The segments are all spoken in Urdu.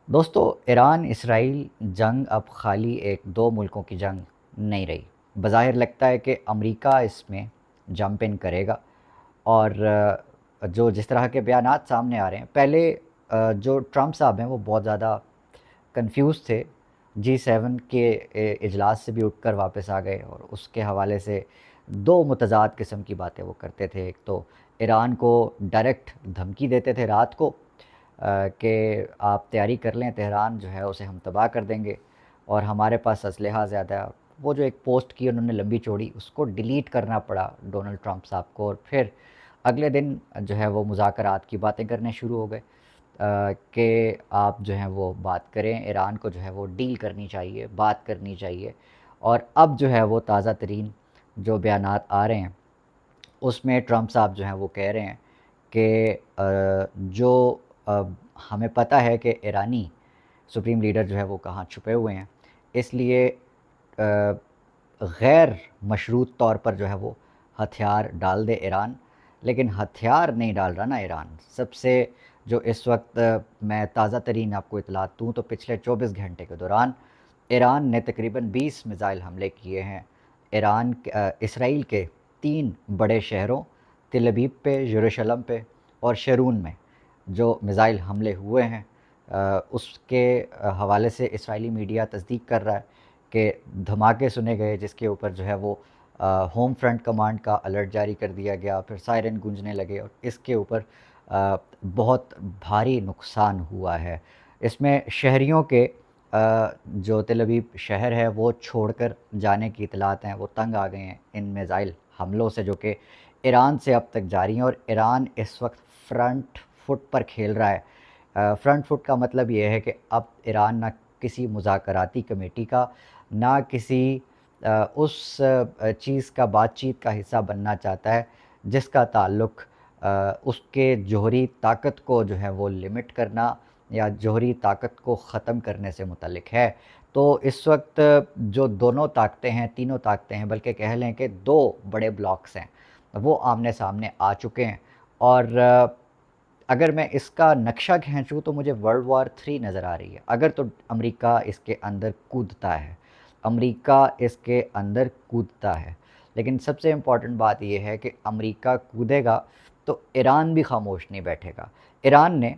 دوستو، ایران اسرائیل جنگ اب خالی ایک دو ملکوں کی جنگ نہیں رہی۔ بظاہر لگتا ہے کہ امریکہ اس میں جمپ ان کرے گا، اور جو جس طرح کے بیانات سامنے آ رہے ہیں، پہلے جو ٹرمپ صاحب ہیں وہ بہت زیادہ کنفیوز تھے۔ G7 کے اجلاس سے بھی اٹھ کر واپس آ گئے، اور اس کے حوالے سے دو متضاد قسم کی باتیں وہ کرتے تھے۔ ایک تو ایران کو ڈائریکٹ دھمکی دیتے تھے رات کو کہ آپ تیاری کر لیں، تہران جو ہے اسے ہم تباہ کر دیں گے، اور ہمارے پاس اسلحہ زیادہ ہے۔ وہ جو ایک پوسٹ کی انہوں نے لمبی چوڑی، اس کو ڈیلیٹ کرنا پڑا ڈونلڈ ٹرمپ صاحب کو، اور پھر اگلے دن جو ہے وہ مذاکرات کی باتیں کرنے شروع ہو گئے کہ آپ جو ہیں وہ بات کریں، ایران کو جو ہے وہ ڈیل کرنی چاہیے، بات کرنی چاہیے۔ اور اب جو ہے وہ تازہ ترین جو بیانات آ رہے ہیں اس میں ٹرمپ صاحب جو ہیں وہ کہہ رہے ہیں کہ جو ہمیں پتہ ہے کہ ایرانی سپریم لیڈر جو ہے وہ کہاں چھپے ہوئے ہیں، اس لیے غیر مشروط طور پر جو ہے وہ ہتھیار ڈال دے ایران۔ لیکن ہتھیار نہیں ڈال رہا نا ایران۔ سب سے جو اس وقت میں تازہ ترین آپ کو اطلاعات دوں تو پچھلے 24 گھنٹے کے دوران ایران نے تقریباً 20 میزائل حملے کیے ہیں اسرائیل کے 3 بڑے شہروں تل ابیب پہ، یروشلم پہ اور شیرون میں جو میزائل حملے ہوئے ہیں۔ اس کے حوالے سے اسرائیلی میڈیا تصدیق کر رہا ہے کہ دھماکے سنے گئے، جس کے اوپر جو ہے وہ ہوم فرنٹ کمانڈ کا الرٹ جاری کر دیا گیا، پھر سائرن گونجنے لگے، اور اس کے اوپر بہت بھاری نقصان ہوا ہے۔ اس میں شہریوں کے جو تل ابیب شہر ہے وہ چھوڑ کر جانے کی اطلاعات ہیں، وہ تنگ آ گئے ہیں ان میزائل حملوں سے جو کہ ایران سے اب تک جاری ہیں۔ اور ایران اس وقت فرنٹ فٹ پر کھیل رہا ہے۔ فرنٹ فٹ کا مطلب یہ ہے کہ اب ایران نہ کسی مذاکراتی کمیٹی کا، نہ کسی اس چیز کا، بات چیت کا حصہ بننا چاہتا ہے جس کا تعلق اس کے جوہری طاقت کو جو ہے وہ لمٹ کرنا یا جوہری طاقت کو ختم کرنے سے متعلق ہے۔ تو اس وقت جو دونوں طاقتیں ہیں، تینوں طاقتیں ہیں، بلکہ کہہ لیں کہ 2 بڑے بلاکس ہیں، وہ آمنے سامنے آ چکے ہیں۔ اور اگر میں اس کا نقشہ کھینچوں تو مجھے ورلڈ وار 3 نظر آ رہی ہے، اگر تو امریکہ اس کے اندر کودتا ہے، امریکہ اس کے اندر کودتا ہے۔ لیکن سب سے امپورٹنٹ بات یہ ہے کہ امریکہ کودے گا تو ایران بھی خاموش نہیں بیٹھے گا۔ ایران نے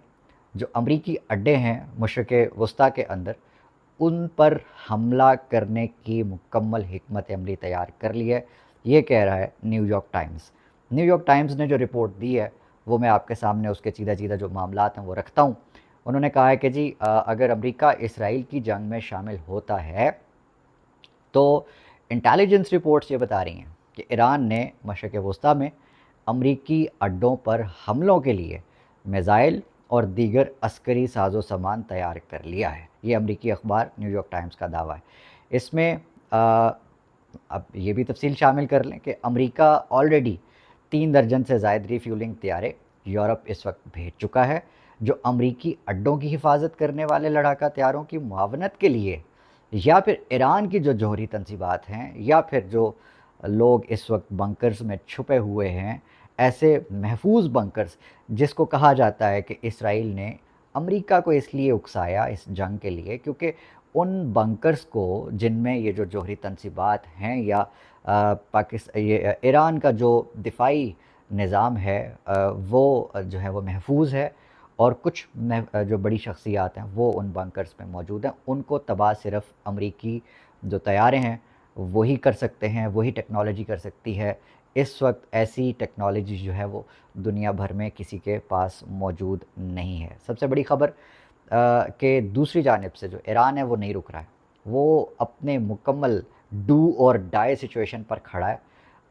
جو امریکی اڈے ہیں مشرق وسطیٰ کے اندر، ان پر حملہ کرنے کی مکمل حکمت عملی تیار کر لی ہے، یہ کہہ رہا ہے new York Times. New York Times نے جو رپورٹ دی ہے وہ میں آپ کے سامنے اس کے سیدھا سیدھا جو معاملات ہیں وہ رکھتا ہوں۔ انہوں نے کہا ہے کہ جی اگر امریکہ اسرائیل کی جنگ میں شامل ہوتا ہے تو انٹیلیجنس رپورٹس یہ بتا رہی ہیں کہ ایران نے مشرق وسطیٰ میں امریکی اڈوں پر حملوں کے لیے میزائل اور دیگر عسکری ساز و سامان تیار کر لیا ہے۔ یہ امریکی اخبار نیو یارک ٹائمز کا دعویٰ ہے۔ اس میں اب یہ بھی تفصیل شامل کر لیں کہ امریکہ آلریڈی 3 درجن سے زائد ری فیولنگ طیارے یورپ اس وقت بھیج چکا ہے، جو امریکی اڈوں کی حفاظت کرنے والے لڑاکا طیاروں کی معاونت کے لیے، یا پھر ایران کی جو جوہری تنصیبات ہیں، یا پھر جو لوگ اس وقت بنکرز میں چھپے ہوئے ہیں، ایسے محفوظ بنکرز جس کو کہا جاتا ہے کہ اسرائیل نے امریکہ کو اس لیے اکسایا اس جنگ کے لیے کیونکہ ان بنکرز کو، جن میں یہ جو جوہری تنصیبات ہیں یا یہ ایران کا جو دفاعی نظام ہے وہ جو ہے وہ محفوظ ہے، اور کچھ جو بڑی شخصیات ہیں وہ ان بنکرز میں موجود ہیں۔ ان کو تباہ صرف امریکی جو طیارے ہیں وہی کر سکتے ہیں، وہی ٹیکنالوجی کر سکتی ہے۔ اس وقت ایسی ٹیکنالوجی جو ہے وہ دنیا بھر میں کسی کے پاس موجود نہیں ہے۔ سب سے بڑی خبر کہ دوسری جانب سے جو ایران ہے وہ نہیں رک رہا ہے، وہ اپنے مکمل ڈو اور ڈائی سچویشن پر کھڑا ہے۔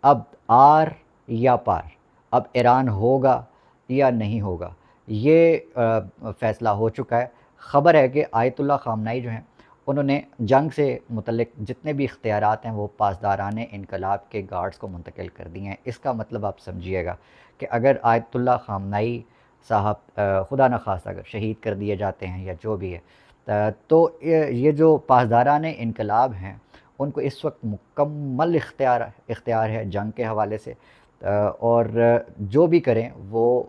اب آر یا پار، اب ایران ہوگا یا نہیں ہوگا، یہ فیصلہ ہو چکا ہے۔ خبر ہے کہ آیت اللہ خامنائی جو ہیں انہوں نے جنگ سے متعلق جتنے بھی اختیارات ہیں وہ پاسداران انقلاب کے گارڈز کو منتقل کر دیے ہیں۔ اس کا مطلب آپ سمجھیے گا کہ اگر آیت اللہ خامنائی صاحب خدا نخواستہ اگر شہید کر دیے جاتے ہیں یا جو بھی ہے، تو یہ جو پاسداران انقلاب ہیں ان کو اس وقت مکمل اختیار ہے جنگ کے حوالے سے، اور جو بھی کریں وہ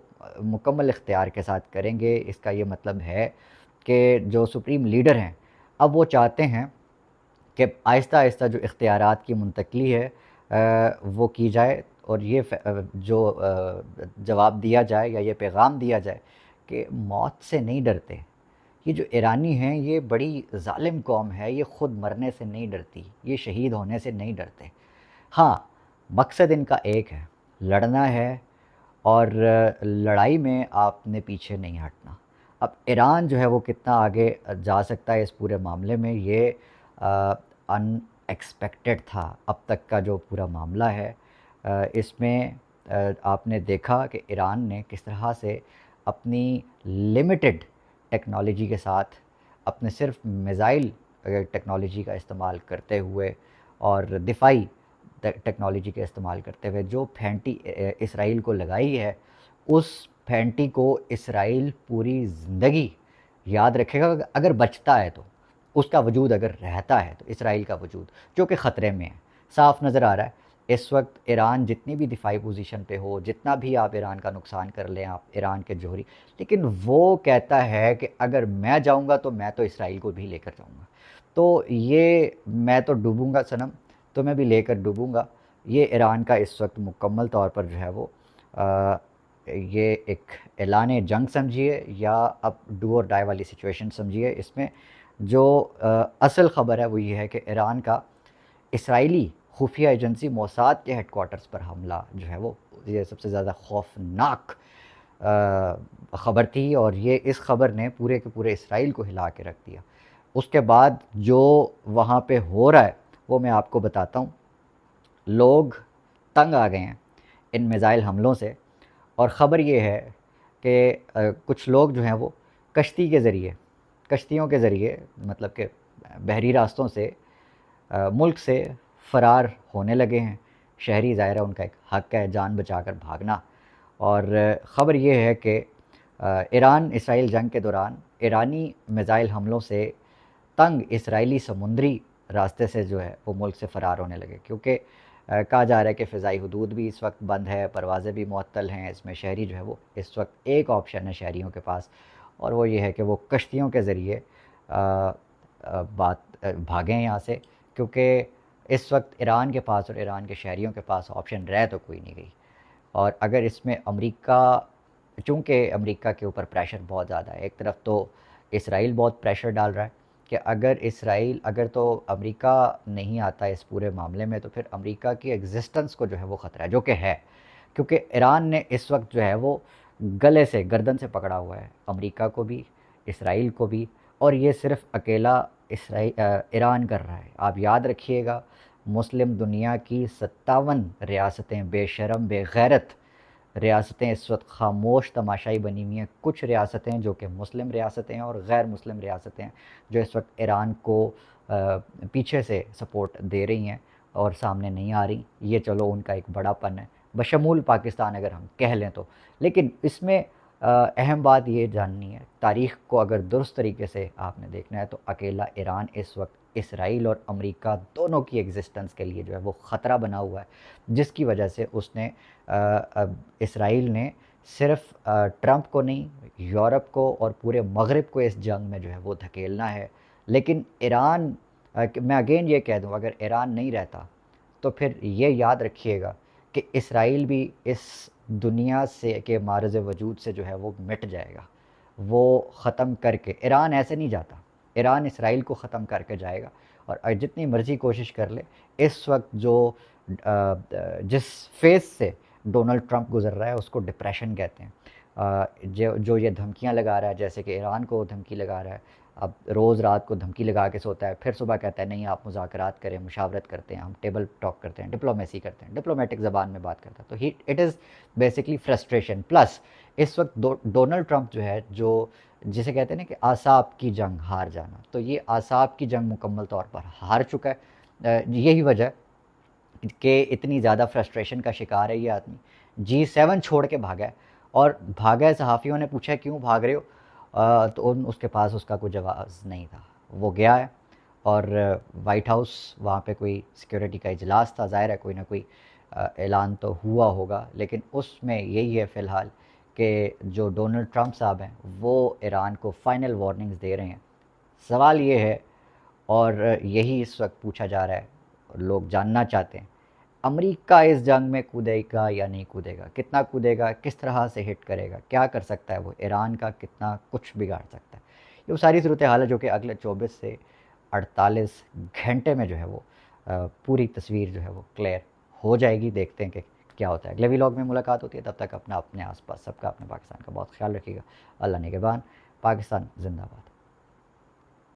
مکمل اختیار کے ساتھ کریں گے۔ اس کا یہ مطلب ہے کہ جو سپریم لیڈر ہیں اب وہ چاہتے ہیں کہ آہستہ آہستہ جو اختیارات کی منتقلی ہے وہ کی جائے، اور یہ جو جواب دیا جائے یا یہ پیغام دیا جائے کہ موت سے نہیں ڈرتے، یہ جو ایرانی ہیں یہ بڑی ظالم قوم ہے، یہ خود مرنے سے نہیں ڈرتی، یہ شہید ہونے سے نہیں ڈرتے۔ ہاں، مقصد ان کا ایک ہے، لڑنا ہے، اور لڑائی میں آپ نے پیچھے نہیں ہٹنا۔ اب ایران جو ہے وہ کتنا آگے جا سکتا ہے اس پورے معاملے میں، یہ ان ایکسپیکٹڈ تھا اب تک کا جو پورا معاملہ ہے۔ اس میں آپ نے دیکھا کہ ایران نے کس طرح سے اپنی لمیٹڈ ٹیکنالوجی کے ساتھ، اپنے صرف میزائل ٹیکنالوجی کا استعمال کرتے ہوئے اور دفاعی ٹیکنالوجی کا استعمال کرتے ہوئے جو پھینٹی اسرائیل کو لگائی ہے، اس پھینٹی کو اسرائیل پوری زندگی یاد رکھے گا اگر بچتا ہے تو، اس کا وجود اگر رہتا ہے تو، اسرائیل کا وجود جو کہ خطرے میں ہے۔ صاف نظر آ رہا ہے اس وقت ایران جتنی بھی دفاعی پوزیشن پہ ہو، جتنا بھی آپ ایران کا نقصان کر لیں آپ ایران کے جوہری، لیکن وہ کہتا ہے کہ اگر میں جاؤں گا تو میں تو اسرائیل کو بھی لے کر جاؤں گا، تو یہ میں تو ڈوبوں گا صنم، تو میں بھی لے کر ڈوبوں گا۔ یہ ایران کا اس وقت مکمل طور پر جو ہے وہ یہ ایک اعلان جنگ سمجھیے یا اب ڈو اور ڈائی والی سچویشن سمجھیے۔ اس میں جو اصل خبر ہے وہ یہ ہے کہ ایران کا اسرائیلی خفیہ ایجنسی موساد کے ہیڈ کوارٹرز پر حملہ جو ہے وہ یہ سب سے زیادہ خوفناک خبر تھی، اور یہ اس خبر نے پورے کے پورے اسرائیل کو ہلا کے رکھ دیا۔ اس کے بعد جو وہاں پہ ہو رہا ہے وہ میں آپ کو بتاتا ہوں۔ لوگ تنگ آ گئے ہیں ان میزائل حملوں سے، اور خبر یہ ہے کہ کچھ لوگ جو ہیں وہ کشتیوں کے ذریعے مطلب کہ بحری راستوں سے ملک سے فرار ہونے لگے ہیں۔ شہری ظاہرہ ان کا ایک حق ہے جان بچا کر بھاگنا، اور خبر یہ ہے کہ ایران اسرائیل جنگ کے دوران ایرانی میزائل حملوں سے تنگ اسرائیلی سمندری راستے سے جو ہے وہ ملک سے فرار ہونے لگے، کیونکہ کہا جا رہا ہے کہ فضائی حدود بھی اس وقت بند ہے، پروازیں بھی معطل ہیں۔ اس میں شہری جو ہے وہ اس وقت ایک آپشن ہے شہریوں کے پاس، اور وہ یہ ہے کہ وہ کشتیوں کے ذریعے بھاگیں یہاں سے، کیونکہ اس وقت ایران کے پاس اور ایران کے شہریوں کے پاس آپشن رہ تو کوئی نہیں گئی۔ اور اگر اس میں امریکہ، چونکہ امریکہ کے اوپر پریشر بہت زیادہ ہے، ایک طرف تو اسرائیل بہت پریشر ڈال رہا ہے کہ اگر تو امریکہ نہیں آتا اس پورے معاملے میں تو پھر امریکہ کی ایگزسٹنس کو جو ہے وہ خطرہ ہے، جو کہ ہے، کیونکہ ایران نے اس وقت جو ہے وہ گلے سے گردن سے پکڑا ہوا ہے امریکہ کو بھی، اسرائیل کو بھی، اور یہ صرف اکیلا ایران کر رہا ہے۔ آپ یاد رکھیے گا، مسلم دنیا کی 57 ریاستیں، بے شرم بے غیرت ریاستیں اس وقت خاموش تماشائی بنی ہوئی ہیں۔ کچھ ریاستیں جو کہ مسلم ریاستیں ہیں اور غیر مسلم ریاستیں ہیں جو اس وقت ایران کو پیچھے سے سپورٹ دے رہی ہیں اور سامنے نہیں آ رہی، یہ چلو ان کا ایک بڑا پن ہے، بشمول پاکستان اگر ہم کہہ لیں تو۔ لیکن اس میں اہم بات یہ جاننی ہے، تاریخ کو اگر درست طریقے سے آپ نے دیکھنا ہے تو اکیلا ایران اس وقت اسرائیل اور امریکہ دونوں کی ایگزسٹنس کے لیے جو ہے وہ خطرہ بنا ہوا ہے، جس کی وجہ سے اس نے اسرائیل نے صرف ٹرمپ کو نہیں، یورپ کو اور پورے مغرب کو اس جنگ میں جو ہے وہ دھکیلنا ہے۔ لیکن ایران، میں اگین یہ کہہ دوں، اگر ایران نہیں رہتا تو پھر یہ یاد رکھیے گا کہ اسرائیل بھی اس دنیا سے کے معرض وجود سے جو ہے وہ مٹ جائے گا، وہ ختم کر کے۔ ایران ایسے نہیں جاتا، ایران اسرائیل کو ختم کر کے جائے گا، اور جتنی مرضی کوشش کر لے، اس وقت جس فیز سے ڈونلڈ ٹرمپ گزر رہا ہے اس کو ڈپریشن کہتے ہیں۔ جو یہ دھمکیاں لگا رہا ہے، جیسے کہ ایران کو دھمکی لگا رہا ہے، اب روز رات کو دھمکی لگا کے سوتا ہے، پھر صبح کہتا ہے نہیں آپ مذاکرات کریں، مشاورت کرتے ہیں، ہم ٹیبل ٹاک کرتے ہیں، ڈپلومیسی کرتے ہیں، ڈپلومیٹک زبان میں بات کرتا ہے، تو it is basically frustration plus اس وقت ڈونلڈ ٹرمپ جو ہے، جسے کہتے ہیں نا کہ اعصاب کی جنگ ہار جانا، تو یہ اعصاب کی جنگ مکمل طور پر ہار چکا ہے۔ یہی وجہ کہ اتنی زیادہ فرسٹریشن کا شکار ہے یہ آدمی، G7 چھوڑ کے بھاگا ہے، اور بھاگا ہے، صحافیوں نے پوچھا کیوں بھاگ رہے ہو، تو اس کے پاس اس کا کوئی جواز نہیں تھا، وہ گیا ہے، اور وائٹ ہاؤس وہاں پہ کوئی سیکیورٹی کا اجلاس تھا، ظاہر ہے کوئی نہ کوئی اعلان تو ہوا ہوگا، لیکن اس میں یہی ہے فی الحال کہ جو ڈونلڈ ٹرمپ صاحب ہیں وہ ایران کو فائنل وارننگز دے رہے ہیں. سوال یہ ہے اور یہی اس وقت پوچھا جا رہا ہے، لوگ جاننا چاہتے ہیں، امریکہ اس جنگ میں کودے گا یا نہیں کودے گا، کتنا کودے گا، کس طرح سے ہٹ کرے گا، کیا کر سکتا ہے وہ، ایران کا کتنا کچھ بگاڑ سکتا ہے. یہ وہ ساری صورتحال ہے جو کہ اگلے 24 سے 48 گھنٹے میں جو ہے وہ پوری تصویر جو ہے وہ کلیئر ہو جائے گی. دیکھتے ہیں کہ کیا ہوتا ہے. اگلے ویلاگ میں ملاقات ہوتی ہے، تب تک اپنا اپنے آس پاس سب کا، اپنے پاکستان کا بہت خیال رکھیے گا. اللہ نگہبان. پاکستان زندہ باد.